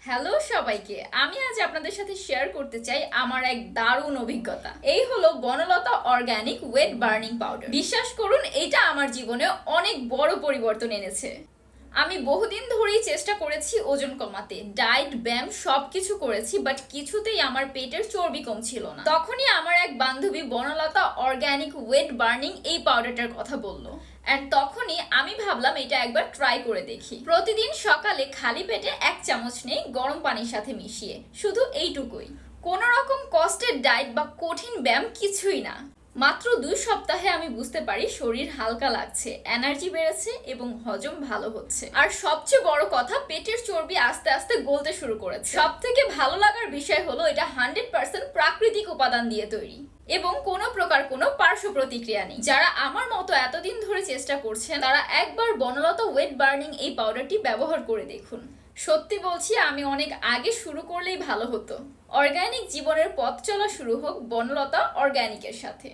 Hello সবাইকে, আমি আজ আপনাদের সাথে শেয়ার করতে চাই আমার এক দারুণ অভিজ্ঞতা। এই হলো Banalata organic weight burning powder. বিশ্বাস করুন, এটা আমার জীবনে অনেক বড় পরিবর্তন এনেছে। আমি বহুদিন ধরেই চেষ্টা করেছি ওজন কমাতে, ডায়েট, ব্যায়াম সবকিছু করেছি, বাট কিছুতেই আমার পেটের চর্বি কমছিল না। তখনই আমার এক বান্ধবী বনলতা অর্গানিক ওয়েট বার্নিং এই পাউডারটার কথা বলল। এন্ড তখনই আমি ভাবলাম এটা একবার ট্রাই করে দেখি। প্রতিদিন সকালে খালি পেটে 1 চামচ নেই গরম পানির সাথে মিশিয়ে, শুধু এইটুকুই। কোনো রকম কষ্টের ডায়েট বা কঠিন ব্যায়াম কিছুই না। মাত্র 2 সপ্তাহে আমি বুঝতে পারি শরীর হালকা লাগছে, এনার্জি বেড়েছে এবং হজম ভালো হচ্ছে। আর সবচেয়ে বড় কথা, পেটের চর্বি আস্তে আস্তে গলতে শুরু করেছে। সব থেকে ভালো লাগার বিষয় হলো এটা 100% প্রাকৃতিক উপাদান দিয়ে তৈরি এবং কোনো প্রকার কোনো পার্শ্ব প্রতিক্রিয়া নেই। যারা আমার মতো এতদিন ধরে চেষ্টা করছেন তারা একবার বনলতা ওয়েট বার্নিং এই পাউডারটি ব্যবহার করে দেখুন। সত্যি বলছি, আমি অনেক আগে শুরু করলেই ভালো হতো। অর্গানিক জীবনের পথ চলা শুরু হোক বনলতা অর্গানিকের সাথে।